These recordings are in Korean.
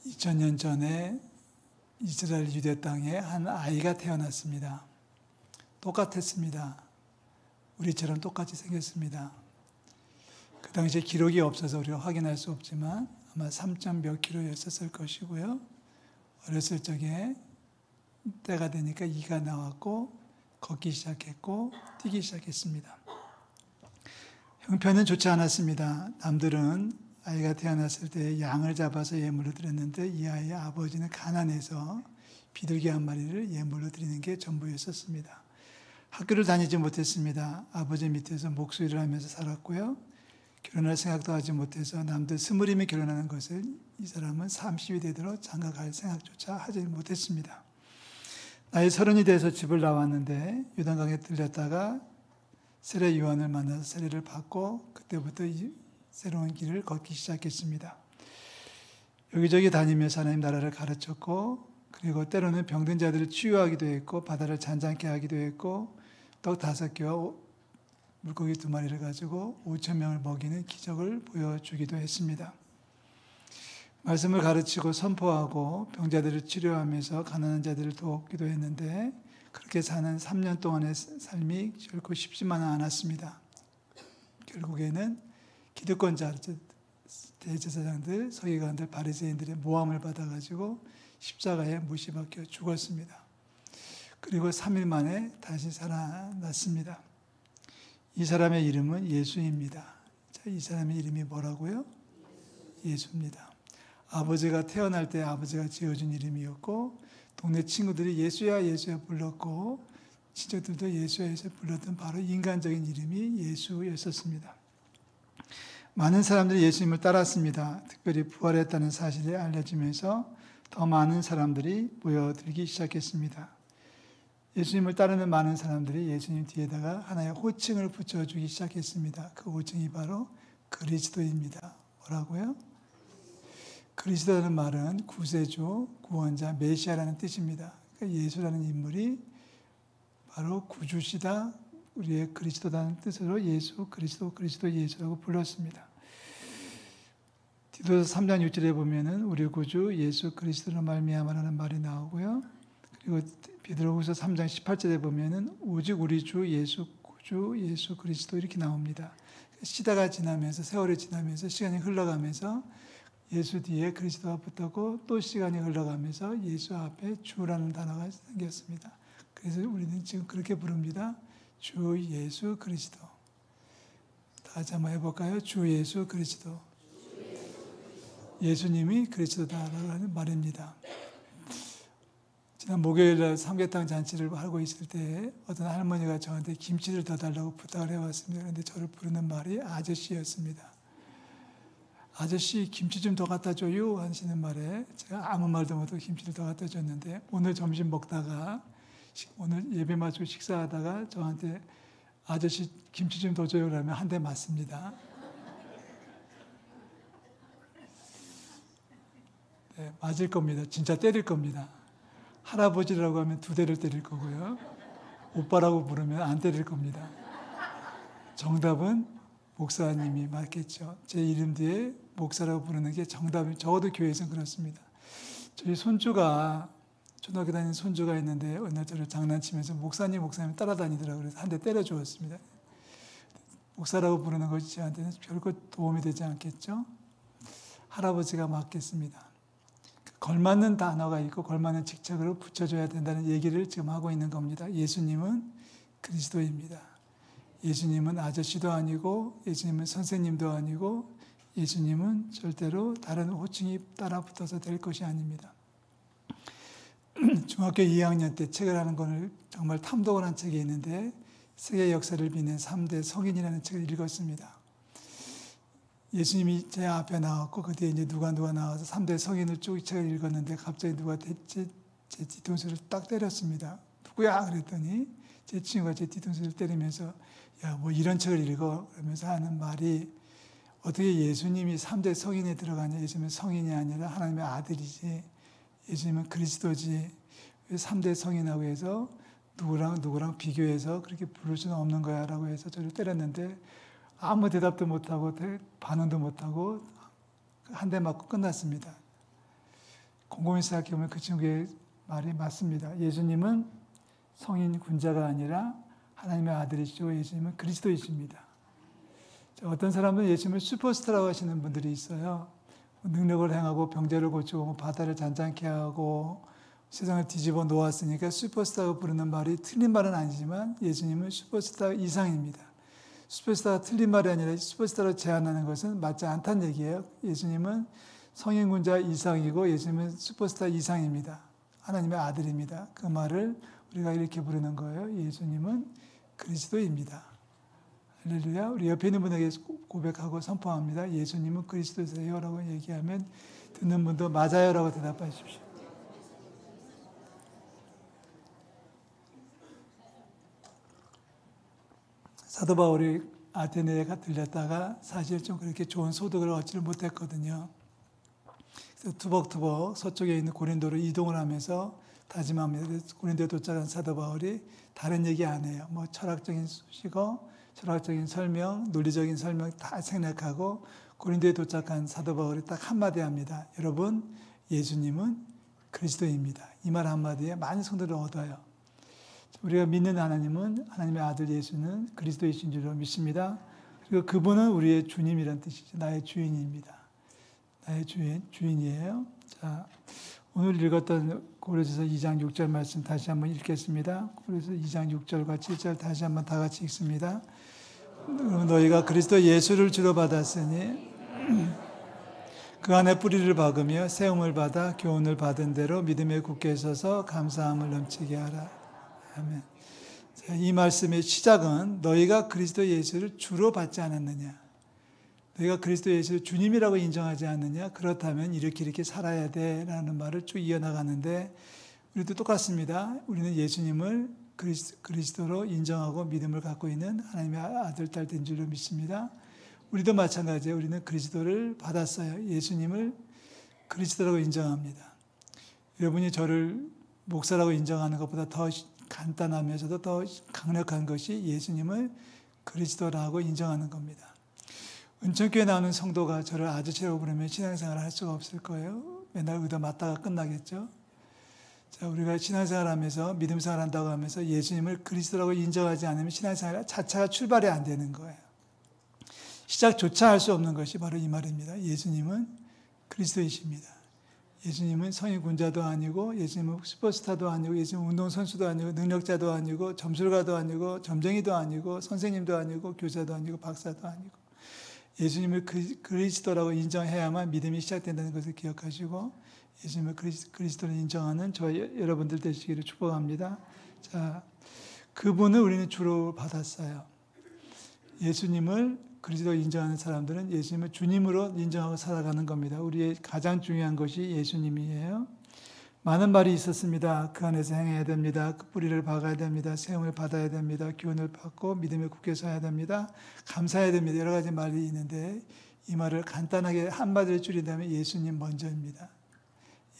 2000년 전에 이스라엘 유대 땅에 한 아이가 태어났습니다. 똑같았습니다. 우리처럼 똑같이 생겼습니다. 그 당시에 기록이 없어서 우리가 확인할 수 없지만 아마 3점 몇 킬로였었을 것이고요. 어렸을 적에 때가 되니까 이가 나왔고 걷기 시작했고 뛰기 시작했습니다. 형편은 좋지 않았습니다. 남들은 아이가 태어났을 때 양을 잡아서 예물로 드렸는데 이 아이의 아버지는 가난해서 비둘기 한 마리를 예물로 드리는 게 전부였었습니다. 학교를 다니지 못했습니다. 아버지 밑에서 목수일을 하면서 살았고요. 결혼할 생각도 하지 못해서 남들 20이면 결혼하는 것을 이 사람은 30이 되도록 장가갈 생각조차 하지 못했습니다. 나이 30이 돼서 집을 나왔는데 요단강에 들렸다가 세례 요한을 만나서 세례를 받고 그때부터 새로운 길을 걷기 시작했습니다. 여기저기 다니면서 하나님 나라를 가르쳤고 그리고 때로는 병든 자들을 치유하기도 했고 바다를 잔잔케 하기도 했고 떡 5개와 물고기 2마리를 가지고 5,000명을 먹이는 기적을 보여주기도 했습니다. 말씀을 가르치고 선포하고 병자들을 치료하면서 가난한 자들을 돕기도 했는데 그렇게 사는 3년 동안의 삶이 결코 쉽지만은 않았습니다. 결국에는 기득권자, 대제사장들, 서기관들, 바리새인들의 모함을 받아가지고 십자가에 못 박혀 죽었습니다. 그리고 3일 만에 다시 살아났습니다. 이 사람의 이름은 예수입니다. 자, 이 사람의 이름이 뭐라고요? 예수입니다. 아버지가 태어날 때 아버지가 지어준 이름이었고 동네 친구들이 예수야 예수야 불렀고 친척들도 예수야 예수야 불렀던 바로 인간적인 이름이 예수였었습니다. 많은 사람들이 예수님을 따랐습니다. 특별히 부활했다는 사실이 알려지면서 더 많은 사람들이 모여들기 시작했습니다. 예수님을 따르는 많은 사람들이 예수님 뒤에다가 하나의 호칭을 붙여주기 시작했습니다. 그 호칭이 바로 그리스도입니다. 뭐라고요? 그리스도라는 말은 구세주, 구원자, 메시아라는 뜻입니다. 그러니까 예수라는 인물이 바로 구주시다, 우리의 그리스도라는 뜻으로 예수, 그리스도, 그리스도 예수라고 불렀습니다. 디도서 3장 6절에 보면은 우리 구주 예수 그리스도로 말미암아라는 말이 나오고요. 그리고 베드로후서 3장 18절에 보면은 오직 우리 주 예수 구주 예수 그리스도 이렇게 나옵니다. 시대가 지나면서 세월이 지나면서 시간이 흘러가면서 예수 뒤에 그리스도가 붙었고 또 시간이 흘러가면서 예수 앞에 주라는 단어가 생겼습니다. 그래서 우리는 지금 그렇게 부릅니다. 주 예수 그리스도. 다 같이 한번 해볼까요? 주 예수 그리스도. 예수님이 그리스도다라는 말입니다. 지난 목요일날 삼계탕 잔치를 하고 있을 때 어떤 할머니가 저한테 김치를 더 달라고 부탁을 해왔습니다. 그런데 저를 부르는 말이 아저씨였습니다. 아저씨 김치 좀 더 갖다 줘요 하시는 말에 제가 아무 말도 못하고 김치를 더 갖다 줬는데 오늘 점심 먹다가 오늘 예배 마치고 식사하다가 저한테 아저씨 김치 좀 더 줘요 그러면 한 대 맞습니다. 네, 맞을 겁니다. 진짜 때릴 겁니다. 할아버지라고 하면 2대를 때릴 거고요. 오빠라고 부르면 안 때릴 겁니다. 정답은 목사님이 맞겠죠. 제 이름 뒤에 목사라고 부르는 게 정답이 적어도 교회에서는 그렇습니다. 저희 손주가 초등학교 다니는 손주가 있는데 어느 날 저를 장난치면서 목사님 따라다니더라고요. 그래서 한 대 때려 주었습니다. 목사라고 부르는 것이 저한테는 별거 도움이 되지 않겠죠. 할아버지가 맞겠습니다. 걸맞는 단어가 있고 걸맞는 직책으로 붙여줘야 된다는 얘기를 지금 하고 있는 겁니다. 예수님은 그리스도입니다. 예수님은 아저씨도 아니고 예수님은 선생님도 아니고 예수님은 절대로 다른 호칭이 따라 붙어서 될 것이 아닙니다. 중학교 2학년 때 책을 하는 걸 정말 탐독을 한 책이 있는데 세계 역사를 빛낸 3대 성인이라는 책을 읽었습니다. 예수님이 제 앞에 나왔고 그 뒤에 이제 누가 나와서 3대 성인을 쭉 책을 읽었는데 갑자기 누가 제 뒤통수를 딱 때렸습니다. 누구야? 그랬더니 제 친구가 제 뒤통수를 때리면서 야, 뭐 이런 책을 읽어? 그러면서 하는 말이 어떻게 예수님이 3대 성인에 들어가냐? 예수님은 성인이 아니라 하나님의 아들이지. 예수님은 그리스도지. 왜 3대 성인하고 해서 누구랑 비교해서 그렇게 부를 수는 없는 거야 라고 해서 저를 때렸는데 아무 대답도 못하고 반응도 못하고 한 대 맞고 끝났습니다. 곰곰이 생각해보면 그 친구의 말이 맞습니다. 예수님은 성인 군자가 아니라 하나님의 아들이시고 예수님은 그리스도이십니다. 어떤 사람은 예수님을 슈퍼스타라고 하시는 분들이 있어요. 능력을 행하고 병자를 고치고 바다를 잔잔케 하고 세상을 뒤집어 놓았으니까 슈퍼스타라고 부르는 말이 틀린 말은 아니지만 예수님은 슈퍼스타 이상입니다. 슈퍼스타가 틀린 말이 아니라 슈퍼스타로 제한하는 것은 맞지 않다는 얘기예요. 예수님은 성인군자 이상이고 예수님은 슈퍼스타 이상입니다. 하나님의 아들입니다. 그 말을 우리가 이렇게 부르는 거예요. 예수님은 그리스도입니다. 할렐루야. 우리 옆에 있는 분에게 고백하고 선포합니다. 예수님은 그리스도세요 라고 얘기하면 듣는 분도 맞아요 라고 대답하십시오. 사도 바울이 아테네에 들렸다가 사실 좀 그렇게 좋은 소득을 얻지를 못했거든요. 그래서 투벅투벅 서쪽에 있는 고린도로 이동을 하면서 다짐합니다. 고린도에 도착한 사도 바울이 다른 얘기 안 해요. 뭐 철학적인 수식어, 철학적인 설명, 논리적인 설명 다 생략하고 고린도에 도착한 사도 바울이 딱 한마디 합니다. 여러분, 예수님은 그리스도입니다. 이 말 한마디에 많은 성도를 얻어요. 우리가 믿는 하나님은 하나님의 아들 예수는 그리스도이신 줄로 믿습니다. 그리고 그분은 우리의 주님이란 뜻이죠. 나의 주인입니다. 나의 주인이에요. 자, 오늘 읽었던 고린도서 2장 6절 말씀 다시 한번 읽겠습니다. 고린도서 2장 6절과 7절 다시 한번 다 같이 읽습니다. 너희가 그리스도 예수를 주로 받았으니 그 안에 뿌리를 박으며 세움을 받아 교훈을 받은 대로 믿음에 굳게 서서 감사함을 넘치게 하라. 아멘. 자, 이 말씀의 시작은 너희가 그리스도 예수를 주로 받지 않았느냐. 너희가 그리스도 예수를 주님이라고 인정하지 않느냐? 그렇다면 이렇게 살아야 돼라는 말을 쭉 이어나가는데 우리도 똑같습니다. 우리는 예수님을 그리스도로 인정하고 믿음을 갖고 있는 하나님의 아들, 딸 된 줄로 믿습니다. 우리도 마찬가지예요. 우리는 그리스도를 받았어요. 예수님을 그리스도라고 인정합니다. 여러분이 저를 목사라고 인정하는 것보다 더 간단하면서도 더 강력한 것이 예수님을 그리스도라고 인정하는 겁니다. 은총교회 나오는 성도가 저를 아저씨라고 부르면 신앙생활을 할 수가 없을 거예요. 맨날 의도 맞다가 끝나겠죠. 자, 우리가 신앙생활 하면서 믿음생활 한다고 하면서 예수님을 그리스도라고 인정하지 않으면 신앙생활 자체가 출발이 안 되는 거예요. 시작조차 할 수 없는 것이 바로 이 말입니다. 예수님은 그리스도이십니다. 예수님은 성인 군자도 아니고 예수님은 슈퍼스타도 아니고 예수님은 운동선수도 아니고 능력자도 아니고 점술가도 아니고 점쟁이도 아니고 선생님도 아니고 교사도 아니고 박사도 아니고 예수님을 그리스도라고 인정해야만 믿음이 시작된다는 것을 기억하시고 예수님을 그리스도를 인정하는 저 여러분들 되시기를 축복합니다. 자, 그분을 우리는 주로 받았어요. 예수님을 그리스도 인정하는 사람들은 예수님을 주님으로 인정하고 살아가는 겁니다. 우리의 가장 중요한 것이 예수님이에요. 많은 말이 있었습니다. 그 안에서 행해야 됩니다. 그 뿌리를 박아야 됩니다. 세움을 받아야 됩니다. 교훈을 받고 믿음에 굳게 서야 됩니다. 감사해야 됩니다. 여러 가지 말이 있는데 이 말을 간단하게 한마디로 줄인다면 예수님 먼저입니다.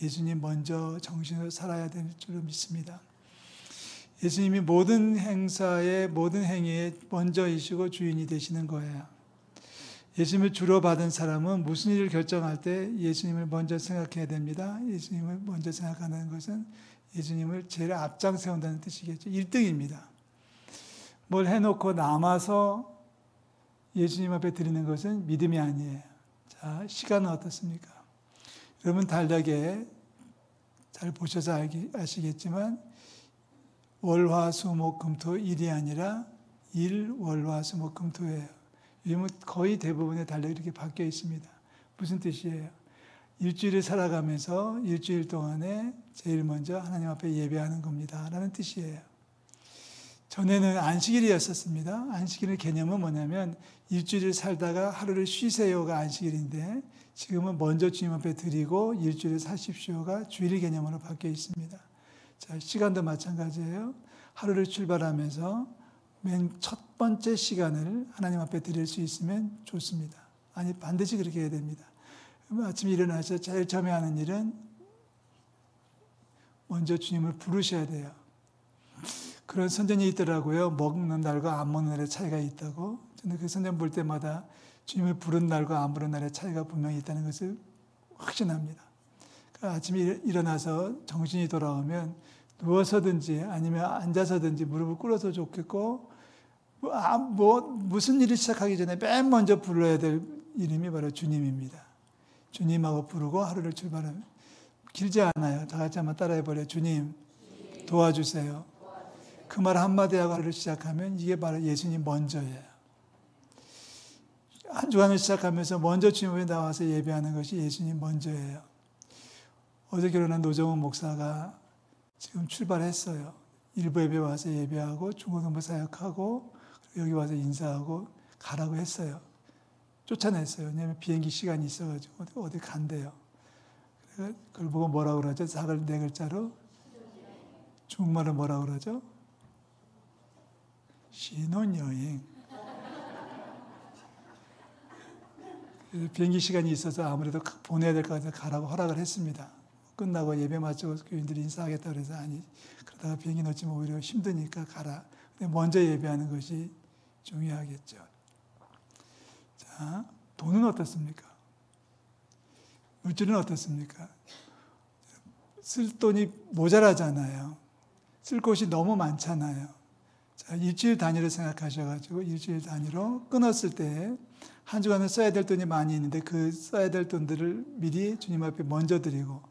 예수님 먼저 정신으로 살아야 될 줄로 믿습니다. 예수님이 모든 행사의 모든 행위의 먼저이시고 주인이 되시는 거예요. 예수님을 주로 받은 사람은 무슨 일을 결정할 때 예수님을 먼저 생각해야 됩니다. 예수님을 먼저 생각하는 것은 예수님을 제일 앞장 세운다는 뜻이겠죠. 1등입니다. 뭘 해놓고 남아서 예수님 앞에 드리는 것은 믿음이 아니에요. 자, 시간은 어떻습니까? 여러분 달력에 잘 보셔서 아시겠지만 월화수목금토 일이 아니라 일, 월화수목금토예요. 요즘은 거의 대부분의 달력이 이렇게 바뀌어 있습니다. 무슨 뜻이에요? 일주일을 살아가면서 일주일 동안에 제일 먼저 하나님 앞에 예배하는 겁니다. 라는 뜻이에요. 전에는 안식일이었었습니다. 안식일의 개념은 뭐냐면 일주일을 살다가 하루를 쉬세요가 안식일인데 지금은 먼저 주님 앞에 드리고 일주일을 사십시오가 주일 개념으로 바뀌어 있습니다. 자, 시간도 마찬가지예요. 하루를 출발하면서 맨 첫 번째 시간을 하나님 앞에 드릴 수 있으면 좋습니다. 아니, 반드시 그렇게 해야 됩니다. 아침에 일어나서 제일 처음에 하는 일은 먼저 주님을 부르셔야 돼요. 그런 선전이 있더라고요. 먹는 날과 안 먹는 날의 차이가 있다고. 저는 그 선전 볼 때마다 주님을 부른 날과 안 부른 날의 차이가 분명히 있다는 것을 확신합니다. 아침에 일어나서 정신이 돌아오면 누워서든지 아니면 앉아서든지 무릎을 꿇어서 좋겠고, 무슨 일을 시작하기 전에 맨 먼저 불러야 될 이름이 바로 주님입니다. 주님하고 부르고 하루를 출발하면 길지 않아요. 다 같이 한번 따라해버려요. 주님 도와주세요. 그 말 한마디 하고 하루를 시작하면 이게 바로 예수님 먼저예요. 한 주간을 시작하면서 먼저 주님 앞에 나와서 예배하는 것이 예수님 먼저예요. 어제 결혼한 노정훈 목사가 지금 출발했어요. 일부 예배 와서 예배하고 중고등부 사역하고 여기 와서 인사하고 가라고 했어요. 쫓아냈어요. 왜냐하면 비행기 시간이 있어가지고 어디 간대요. 그걸 보고 뭐라고 그러죠? 4글자로 중국말로 뭐라고 그러죠? 신혼여행. 비행기 시간이 있어서 아무래도 보내야 될 것 같아서 가라고 허락을 했습니다. 끝나고 예배 마치고 교인들이 인사하겠다 그래서 아니, 그러다가 비행기 놓치면 오히려 힘드니까 가라. 근데 먼저 예배하는 것이 중요하겠죠. 자, 돈은 어떻습니까? 물질은 어떻습니까? 쓸 돈이 모자라잖아요. 쓸 곳이 너무 많잖아요. 자, 일주일 단위로 생각하셔가지고 일주일 단위로 끊었을 때 한 주간을 써야 될 돈이 많이 있는데 그 써야 될 돈들을 미리 주님 앞에 먼저 드리고,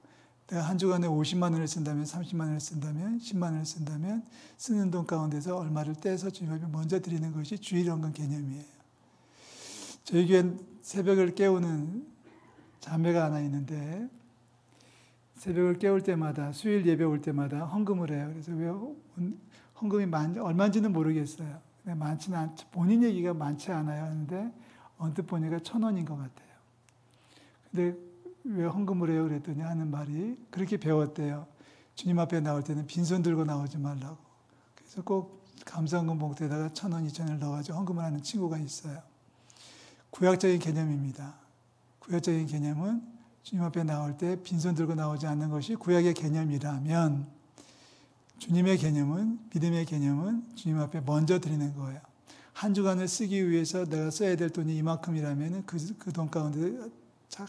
내가 한 주간에 50만 원을 쓴다면, 30만 원을 쓴다면, 10만 원을 쓴다면 쓰는 돈 가운데서 얼마를 떼서 주님 앞에 먼저 드리는 것이 주일원금 개념이에요. 저희 교회는 새벽을 깨우는 자매가 하나 있는데 새벽을 깨울 때마다 수요일 예배 올 때마다 헌금을 해요. 그래서 왜 헌금이 얼마인지는 모르겠어요. 많지는 않죠. 본인 얘기가 많지 않아요. 하는데 언뜻 보니까 1,000원인 것 같아요. 근데 왜 헌금을 해요? 그랬더니 하는 말이 그렇게 배웠대요. 주님 앞에 나올 때는 빈손 들고 나오지 말라고. 그래서 꼭 감사헌금 봉투에다가 1,000원, 2,000원을 넣어가지고 헌금을 하는 친구가 있어요. 구약적인 개념입니다. 구약적인 개념은 주님 앞에 나올 때 빈손 들고 나오지 않는 것이 구약의 개념이라면, 주님의 개념은, 믿음의 개념은 주님 앞에 먼저 드리는 거예요. 한 주간을 쓰기 위해서 내가 써야 될 돈이 이만큼이라면 그 돈 가운데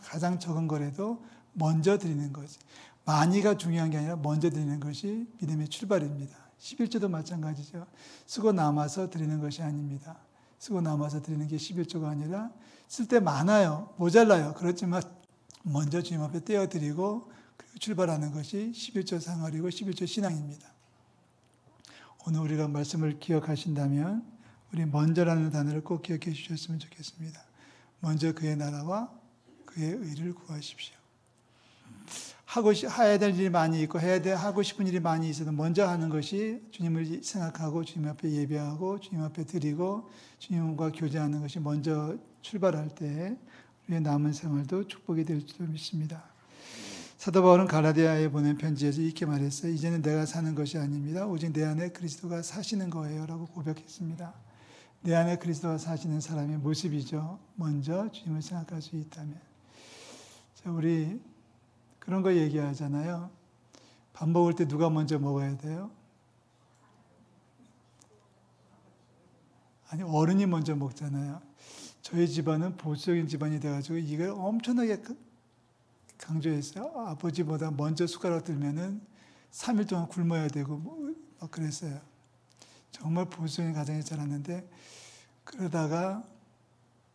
가장 적은 거라도 먼저 드리는 거지. 많이가 중요한 게 아니라 먼저 드리는 것이 믿음의 출발입니다. 11조도 마찬가지죠. 쓰고 남아서 드리는 것이 아닙니다. 쓰고 남아서 드리는 게 11조가 아니라 쓸 때 많아요. 모자라요. 그렇지만 먼저 주님 앞에 떼어드리고 그리고 출발하는 것이 11조 생활이고 11조 신앙입니다. 오늘 우리가 말씀을 기억하신다면 우리 먼저라는 단어를 꼭 기억해 주셨으면 좋겠습니다. 먼저 그의 나라와 그의 의를 구하십시오. 해야 될 일이 많이 있고 하고 싶은 일이 많이 있어도 먼저 하는 것이 주님을 생각하고 주님 앞에 예배하고 주님 앞에 드리고 주님과 교제하는 것이 먼저 출발할 때 우리의 남은 생활도 축복이 될 줄 믿습니다. 사도 바울은 갈라디아에 보낸 편지에서 이렇게 말했어요. 이제는 내가 사는 것이 아닙니다. 오직 내 안에 그리스도가 사시는 거예요. 라고 고백했습니다. 내 안에 그리스도가 사시는 사람의 모습이죠. 먼저 주님을 생각할 수 있다면. 자, 우리 그런 거 얘기하잖아요. 밥 먹을 때 누가 먼저 먹어야 돼요? 아니, 어른이 먼저 먹잖아요. 저희 집안은 보수적인 집안이 돼가지고 이걸 엄청나게 강조했어요. 아버지보다 먼저 숟가락 들면은 3일 동안 굶어야 되고 막 그랬어요. 정말 보수적인 가정에 자랐는데 그러다가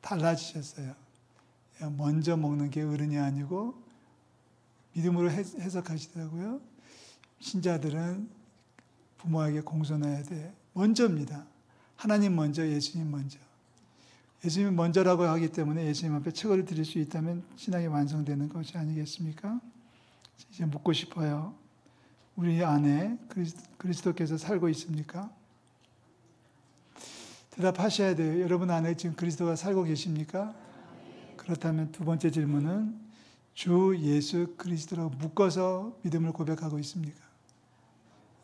달라지셨어요. 먼저 먹는 게 어른이 아니고 믿음으로 해석하시더라고요. 신자들은 부모에게 공손해야 돼. 먼저입니다. 하나님 먼저, 예수님 먼저. 예수님이 먼저라고 하기 때문에 예수님 앞에 최고를 드릴 수 있다면 신앙이 완성되는 것이 아니겠습니까? 이제 묻고 싶어요. 우리 안에 그리스도께서 살고 있습니까? 대답하셔야 돼요. 여러분 안에 지금 그리스도가 살고 계십니까? 그렇다면 두 번째 질문은 주 예수 그리스도라고 묶어서 믿음을 고백하고 있습니까?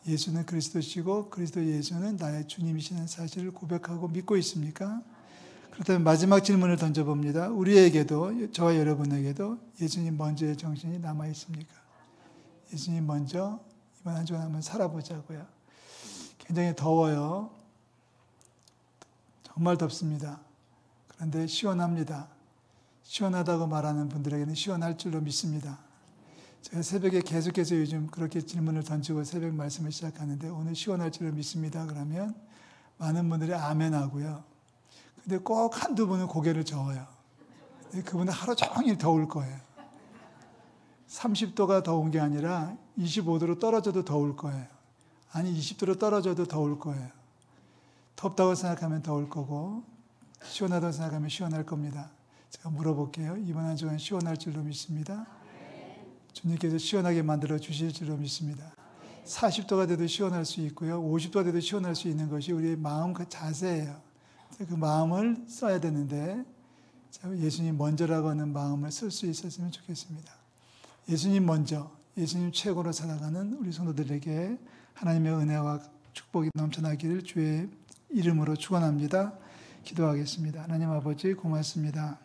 예수는 그리스도시고 그리스도 예수는 나의 주님이시는 사실을 고백하고 믿고 있습니까? 그렇다면 마지막 질문을 던져봅니다. 우리에게도, 저와 여러분에게도 예수님 먼저의 정신이 남아 있습니까? 예수님 먼저 이번 한 주간 한번 살아보자고요. 굉장히 더워요. 정말 덥습니다. 그런데 시원합니다. 시원하다고 말하는 분들에게는 시원할 줄로 믿습니다. 제가 새벽에 계속해서 요즘 그렇게 질문을 던지고 새벽 말씀을 시작하는데 오늘 시원할 줄을 믿습니다. 그러면 많은 분들이 아멘 하고요. 근데 꼭 한두 분은 고개를 저어요. 그분은 하루 종일 더울 거예요. 30도가 더운 게 아니라 25도로 떨어져도 더울 거예요. 아니 20도로 떨어져도 더울 거예요. 덥다고 생각하면 더울 거고 시원하다고 생각하면 시원할 겁니다. 제가 물어볼게요. 이번 한 주간 시원할 줄로 믿습니다. 주님께서 시원하게 만들어 주실 줄로 믿습니다. 40도가 돼도 시원할 수 있고요. 50도가 돼도 시원할 수 있는 것이 우리의 마음 그 자세예요. 그 마음을 써야 되는데 예수님 먼저라고 하는 마음을 쓸 수 있었으면 좋겠습니다. 예수님 먼저, 예수님 최고로 살아가는 우리 성도들에게 하나님의 은혜와 축복이 넘쳐나기를 주의 이름으로 축원합니다. 기도하겠습니다. 하나님 아버지 고맙습니다.